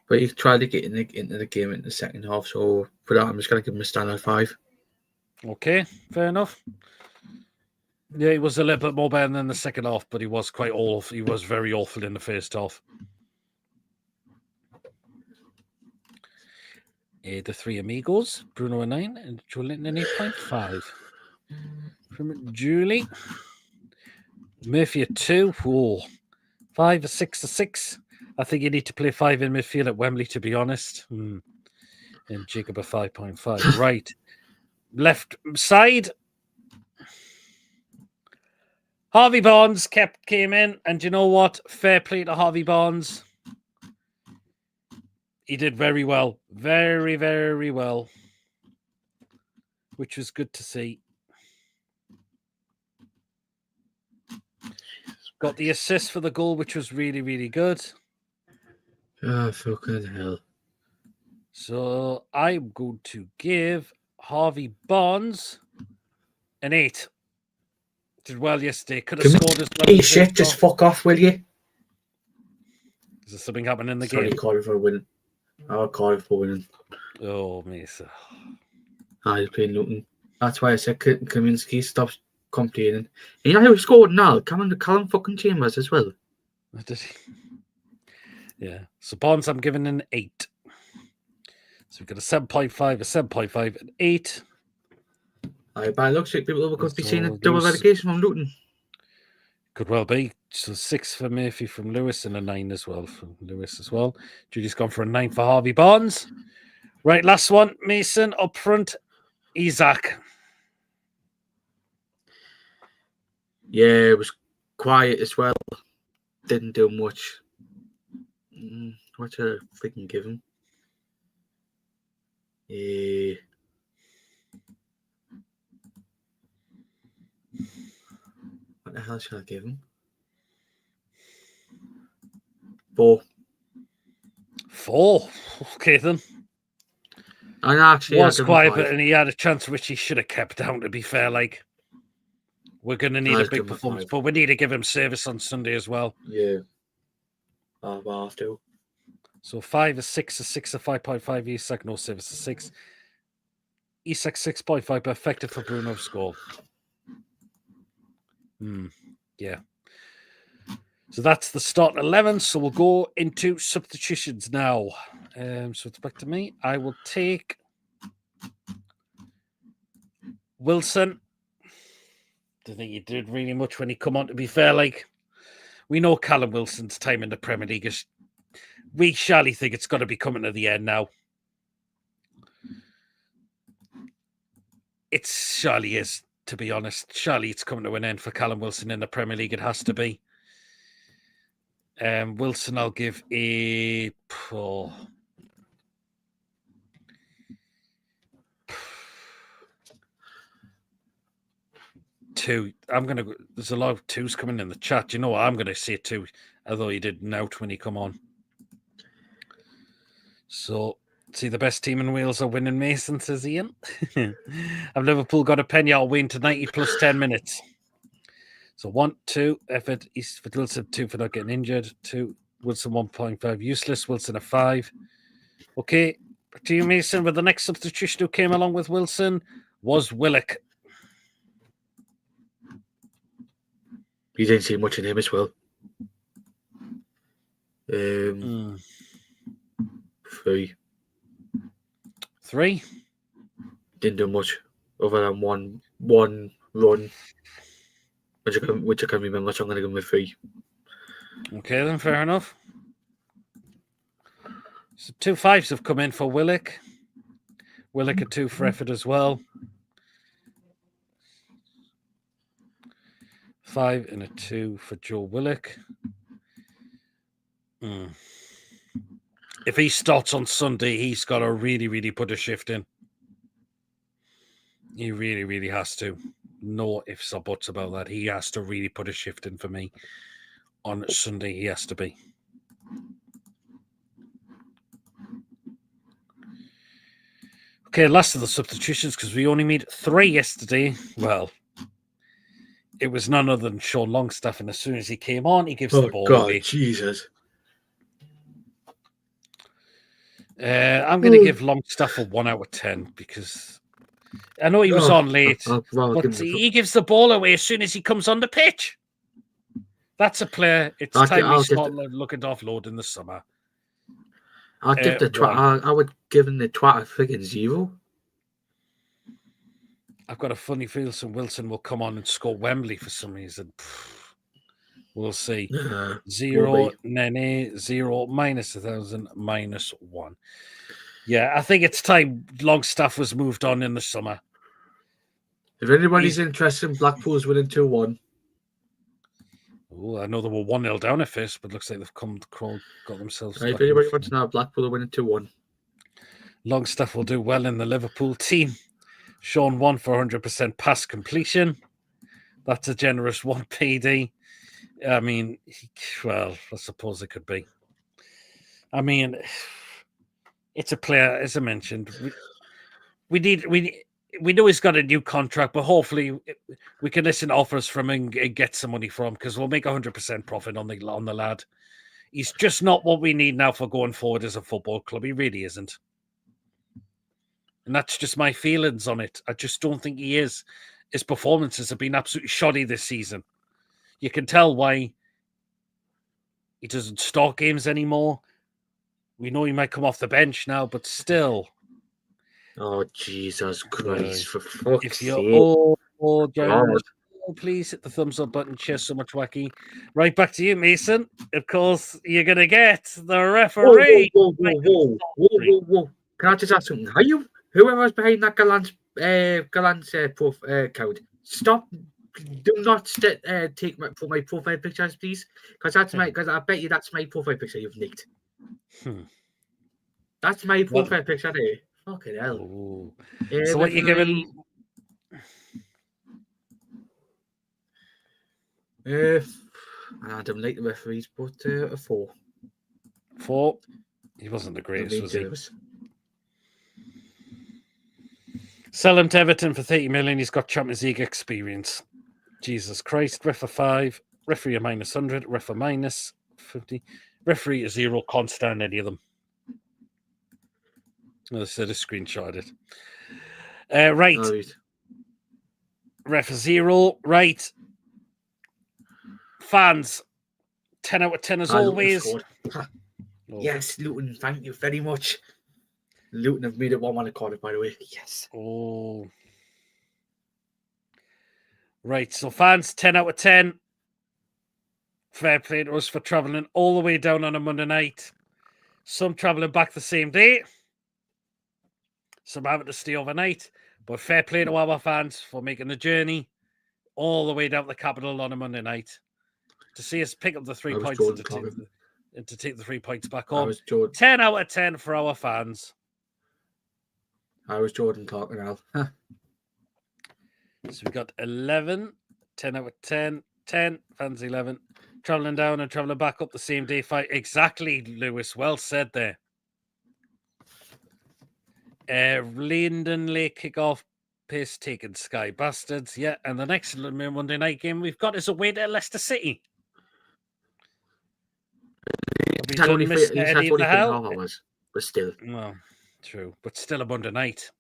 But he tried to get into the game in the second half. So for that, I'm just going to give him a standard 5. Okay, fair enough. Yeah, he was a little bit more better than the second half, but he was quite awful. He was very awful in the first half. The 3 amigos, Bruno a 9 and Joe Linton an 8.5. From Julie. Murphy a 2. Whoa. 5, a 6, a 6. I think you need to play 5 in midfield at Wembley, to be honest. And Jacob a 5.5. Right. Left side. Harvey Barnes came in, and you know what? Fair play to Harvey Barnes. He did very well. Very, very well. Which was good to see. Got the assist for the goal, which was really, really good. Oh, fucking hell. So I'm going to give Harvey Barnes an 8. Did well yesterday. Could have scored as well. Hey, shit, just fuck off, will you? Is there something happening in the Sorry, game? Cardiff for winning. I'll call it for winning. Oh, Mesa. He's playing Luton. That's why I said Kaminsky stops complaining. You know who scored now? Callum fucking Chambers as well. Did he? Yeah. So Barnes, I'm giving an 8. So we've got a 7.5, a 7.5, an 8. By looks like people could be seeing a double relegation from Luton. Could well be. So 6 for Murphy from Lewis and a 9 as well from Lewis as well. Judy's gone for a 9 for Harvey Barnes. Right, last one. Mason up front. Isaac. Yeah, it was quiet as well. Didn't do much. What should I freaking give him? What the hell should I give him? 4. 4. Okay then. And actually, was quiet, and he had a chance which he should have kept down, to be fair. Like, we're going to need a big performance, but we need to give him service on Sunday as well. Yeah. I'll have to. So 5, a 6, a 6, a 5.5. Isak, no service, a 6. Isak 6.5, but effective for Bruno's score. Yeah. So that's the start 11. So we'll go into substitutions now. So it's back to me. I will take Wilson. Don't think he did really much when he come on, to be fair. Like, we know Callum Wilson's time in the Premier League is... We surely think it's got to be coming to the end now. It surely is, to be honest. Surely it's coming to an end for Callum Wilson in the Premier League. It has to be. Wilson, I'll give a... 2. I'm going to... There's a lot of 2s coming in the chat. You know what? I'm going to say 2, although he did nout when he come on. So, see, the best team in Wales are winning, Mason, says Ian. Have Liverpool got a penny or win to 90 plus 10 minutes? So 1, 2, effort, East for Wilson, 2 for not getting injured, 2, Wilson 1.5, useless, Wilson a 5. Okay, to you, Mason, with the next substitution who came along with Wilson was Willock. You didn't see much in him as well. 3. 3? Didn't do much other than one run, which I can remember, so I'm going to give him a 3. Okay, then, fair enough. So 2 5s have come in for Willock. Willock a 2 for effort as well. 5 and a 2 for Joe Willock. If he starts on Sunday, he's got to really, really put a shift in. He really, really has to. No ifs or buts about that. He has to really put a shift in for me. On Sunday, he has to be. Okay, last of the substitutions, because we only made 3 yesterday. Well, it was none other than Sean Longstaff, and as soon as he came on, he gives the ball away. Jesus. I'm going to give Longstaff a 1 out of 10, because I know he was on late, but he gives the ball away as soon as he comes on the pitch. That's a player. It's time we start looking to offload in the summer. I would give him the twat a friggin' 0. I've got a funny feel Wilson will come on and score Wembley for some reason. We'll see. 0, Nene, 0, minus 1,000, minus 1. Yeah, I think it's time Longstaff was moved on in the summer. If anybody's interested in Blackpool's winning 2-1. Oh, I know they were 1-0 down at first, but looks like they've got themselves. If anybody wants to know, Blackpool are winning 2-1. Longstaff will do well in the Liverpool team. Sean 1 for 100% pass completion. That's a generous 1 PD. I mean, well, I suppose it could be. I mean, it's a player, as I mentioned. We know he's got a new contract, but hopefully we can listen to offers from him and get some money from him, because we'll make 100% profit on the lad. He's just not what we need now for going forward as a football club. He really isn't. And that's just my feelings on it. I just don't think he is. His performances have been absolutely shoddy this season. You can tell why he doesn't start games anymore. We know he might come off the bench now, but still. Oh, Jesus Christ, for fuck's sake. Jeremy, please hit the thumbs up button. Cheers so much, Wacky. Right, back to you, Mason. Of course, you're going to get the referee. Whoa. Can I just ask something? Whoever's behind that Gallant's account, stop. Do not take my profile pictures, please. Because I bet you that's my profile picture you've nicked. That's my profile picture there. Fucking hell. So what you giving? I don't like the referees, but a 4. 4? He wasn't the greatest, was he? Sell him to Everton for 30 million. He's got Champions League experience. Jesus Christ. Ref a 5. Referee a minus 100. Ref a minus 50. Referee a 0. Can't stand any of them. I said I screenshotted it. Right. Ref a 0. Right. Fans. 10 out of 10 as always. Yes, Luton. Thank you very much. Luton have made it 1-1 accorded, by the way. Yes. Oh. Right, so fans, 10 out of 10. Fair play to us for travelling all the way down on a Monday night. Some travelling back the same day. Some having to stay overnight. But fair play to our fans for making the journey all the way down to the capital on a Monday night. To see us pick up the 3 points and to take the 3 points back home. 10 out of 10 for our fans. I was Jordan talking now. So we got 11, 10 out of 10, 10, fans 11. Travelling down and travelling back up the same day. Fight. Exactly, Lewis. Well said there. Linden Lake kick-off. Piss taken Sky Bastards. Yeah, and the next Monday night game we've got is away to Leicester City. He's had only 3.5 hours, but still. Well, true. But still a Monday night.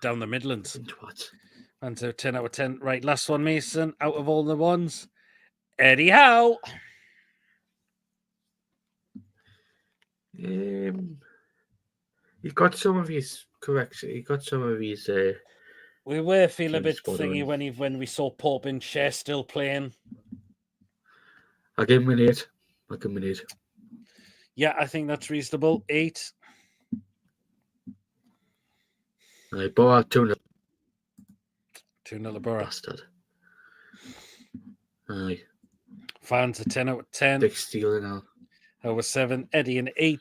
Down the Midlands. And so 10 out of 10. Right, last one, Mason. Out of all the ones. Eddie Howe. He got some of his correction. He got some of his. We were feeling a bit thingy when we saw Pope and Cher still playing. I gave him an 8. Yeah, I think that's reasonable. 8. Right, Borough 2-0. 2-0 Borough. Bastard. Aye. Fans a 10 out of 10. Big steal now. Over 7. Eddie an 8.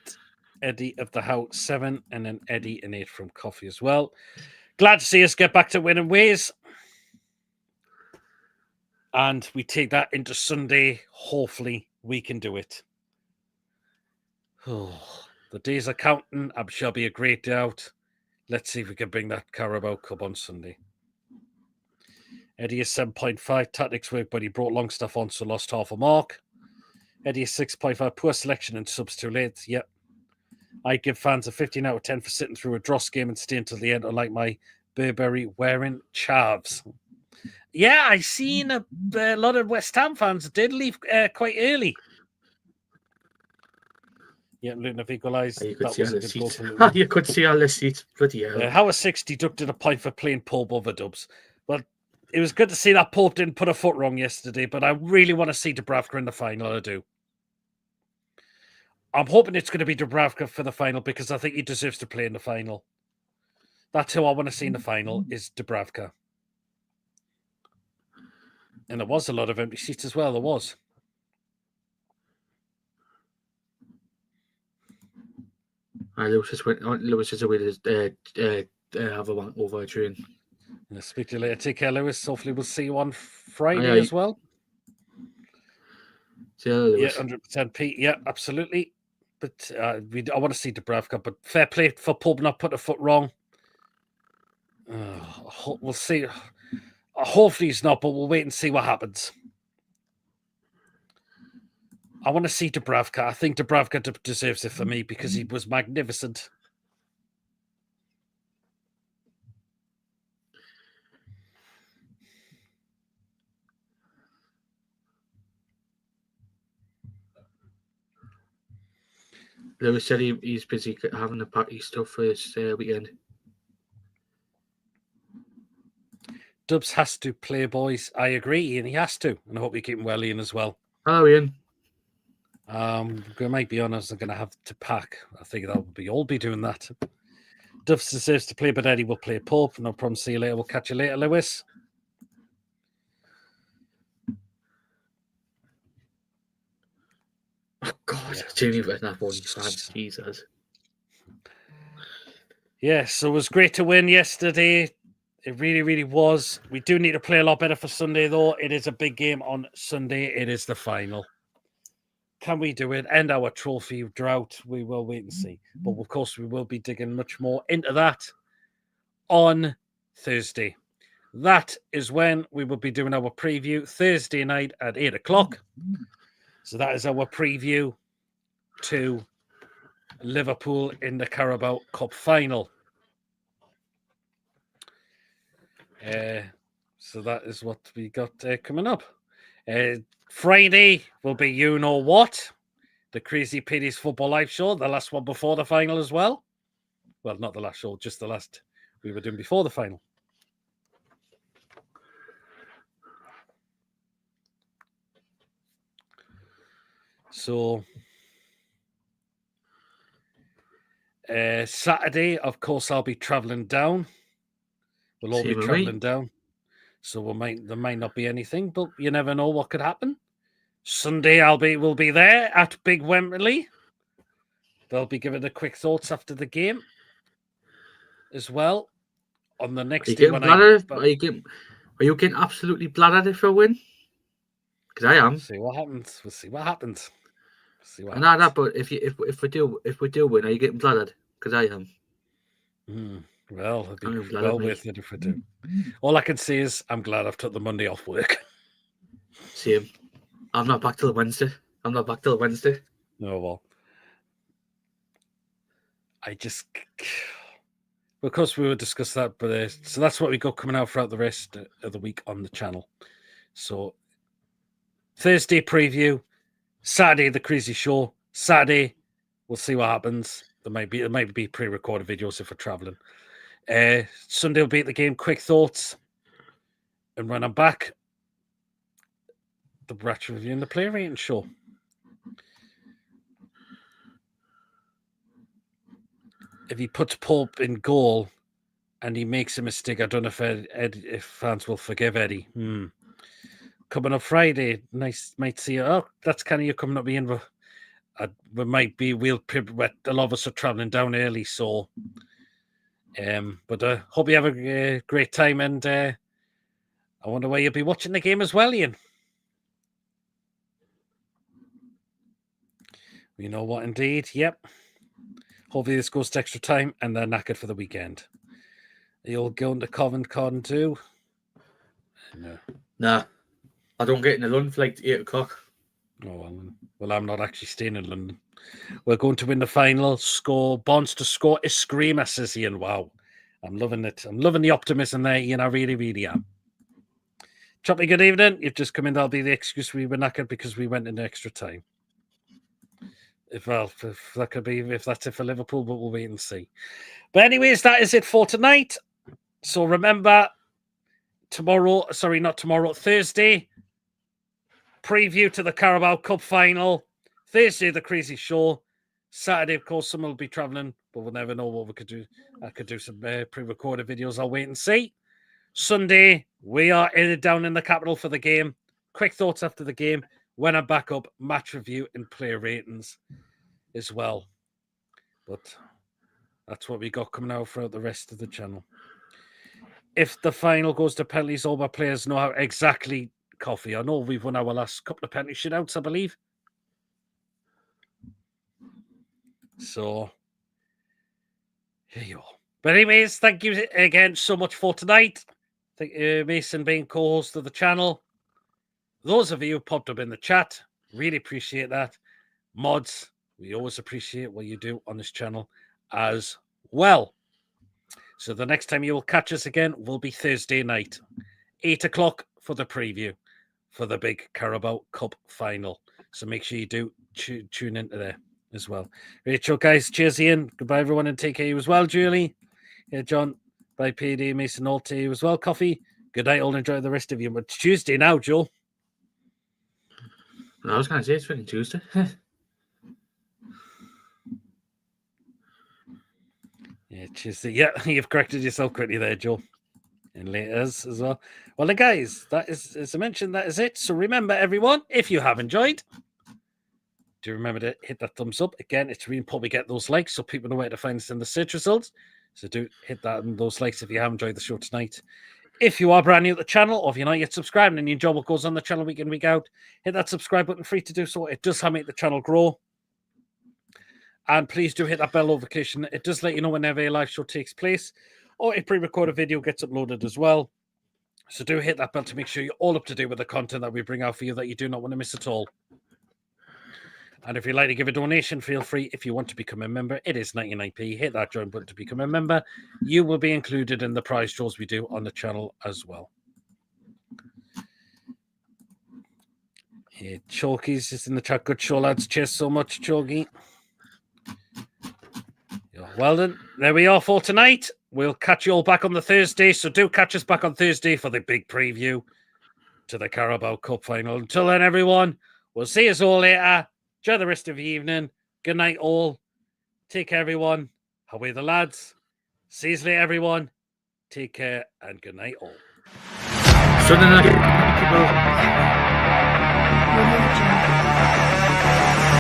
Eddie of the house 7. And then Eddie an 8 from Coffee as well. Glad to see us get back to winning ways. And we take that into Sunday. Hopefully we can do it. Oh, the days are counting. I'm sure it'll be a great day out. Let's see if we can bring that Carabao Cup on Sunday. Eddie is 7.5. Tactics work, but he brought Longstaff on, so lost half a mark. Eddie is 6.5. Poor selection and subs too late. Yep. I give fans a 15 out of 10 for sitting through a dross game and staying till the end, unlike my Burberry wearing chavs. Yeah, I seen a lot of West Ham fans did leave quite early. Yeah, Luton have equalised. You could That see was all a the good goal seats. for Luton. You could see all the seats. Bloody hell. Howard 6 deducted a point for playing Pope over Dubs. Well, it was good to see that Pope didn't put a foot wrong yesterday, but I really want to see Dubravka in the final. I do. I'm hoping it's going to be Dubravka for the final because I think he deserves to play in the final. That's who I want to see in the final is Dubravka. And there was a lot of empty seats as well. There was. Lewis is away to have a wank over a train. I'll speak to you later. Take care, Lewis. Hopefully we'll see you on Friday as well. See you later, Lewis. Yeah, 100% Pete. Yeah, absolutely. But I want to see Dubravka. But fair play for Pub not put a foot wrong. We'll see. Hopefully he's not, but we'll wait and see what happens. I want to see Dubravka. I think Dubravka deserves it for me because he was magnificent. Lewis said he's busy having the party stuff for his weekend. Dubs has to play, boys. I agree, and he has to. And I hope we keep him well, Ian, as well. Hello, Ian. We might be honest, I'm going to have to pack. I think that will be all be doing that. Dubs deserves to play, but Eddie will play Pope. No problem. See you later. We'll catch you later, Lewis. Oh, God. Jamie Redknapp won. Jesus. Yeah, so it was great to win yesterday. It really, really was. We do need to play a lot better for Sunday, though. It is a big game on Sunday. It is the final. Can we do it? End our trophy drought? We will wait and see. But, of course, we will be digging much more into that on Thursday. That is when we will be doing our preview Thursday night at 8 o'clock. So that is our preview to Liverpool in the Carabao Cup final. So that is what we got coming up. Friday will be You Know What, the Crazy Pitties Football Live show, the last one before the final as well. Well, not the last show, just the last we were doing before the final. So Saturday, of course, I'll be traveling down. We'll all be traveling down. So there might not be anything, but you never know what could happen. Sunday, we'll be there at Big Wembley. They'll be giving the quick thoughts after the game as well. On the next day, are you getting absolutely bladdered for a win? Because I am. We'll see what happens. We'll see what happens. But if we do win, are you getting bladdered? Because I am. Well, it'd be well worth it if we do. All I can say is I'm glad I've took the Monday off work. Same. I'm not back till Wednesday. Oh, well. Because we will discuss that, but so that's what we got coming out throughout the rest of the week on the channel. So Thursday preview, Saturday the Crazy Show. Saturday, we'll see what happens. There might be pre-recorded videos if we're traveling. Sunday will be at the game. Quick thoughts, and when I'm back, the Ratchet Review and the Player Rating Show. if he puts Pope in goal and he makes a mistake, I don't know if fans will forgive Eddie. Coming up Friday, nice, might see you. Oh, that's kind of you coming up being. We might be. A lot of us are traveling down early, so. But hope you have a great time, and I wonder where you'll be watching the game as well, Ian. You know what, indeed. Yep. Hopefully this goes to extra time and they're knackered for the weekend. You'll go into Covent Garden too? No. Nah. I don't get in the London flight at 8 o'clock. Oh, well, I'm not actually staying in London. We're going to win the final. Bonds to score a screamer, says Ian. Wow. I'm loving it. I'm loving the optimism there, Ian. I really, really am. Choppy, good evening. You've just come in. That'll be the excuse we were knackered because we went in extra time. If that could be, if that's it for Liverpool, but we'll wait and see. But anyways, that is it for tonight. So remember, Thursday, preview to the Carabao Cup final. Thursday, the Crazy Show. Saturday, of course, someone will be travelling, but we'll never know what we could do. I could do some pre-recorded videos. I'll wait and see. Sunday, we are down in the capital for the game. Quick thoughts after the game. When I'm back up, match review and player ratings as well. But that's what we got coming out throughout the rest of the channel. If the final goes to penalties, all our players know how exactly, Coffee. I know we've won our last couple of penalty shootouts, I believe. So, here you are. But anyways, thank you again so much for tonight. Thank you, Mason, being co-host of the channel. Those of you who popped up in the chat, really appreciate that. Mods, we always appreciate what you do on this channel as well. So the next time you will catch us again will be Thursday night, 8 o'clock for the preview for the big Carabao Cup final. So make sure you do tune into there as well. Rachel, guys, cheers, Ian. Goodbye, everyone, and take care you as well, Julie. Yeah, John. Bye, PD, Mason, all to you as well, Coffee. Good night, all. Enjoy the rest of you. But it's Tuesday now, Joe. I was going to say it's freaking Tuesday. Yeah, Tuesday. Yeah, you've corrected yourself quickly there, Joe. And later as well. Well, then, guys, that is, as I mentioned, that is it. So remember, everyone, if you have enjoyed, do remember to hit that thumbs up. Again, it's really important we get those likes so people know where to find us in the search results. So do hit that and those likes if you have enjoyed the show tonight. If you are brand new to the channel, or if you're not yet subscribed and you enjoy what goes on the channel week in, week out, hit that subscribe button, free to do so. It does help make the channel grow. And please do hit that bell notification. It does let you know whenever a live show takes place or a pre-recorded video gets uploaded as well. So do hit that bell to make sure you're all up to date with the content that we bring out for you that you do not want to miss at all. And if you'd like to give a donation, feel free. If you want to become a member, it is 99p. Hit that join button to become a member. You will be included in the prize draws we do on the channel as well. Yeah, Chalky's is in the chat. Good show, lads. Cheers so much, Chalky. Well then, there we are for tonight. We'll catch you all back on the Thursday. So do catch us back on Thursday for the big preview to the Carabao Cup final. Until then, everyone, we'll see you all later. Enjoy the rest of the evening. Good night, all. Take care, everyone. Away the lads. See you later, everyone. Take care and good night, all. Sunday night.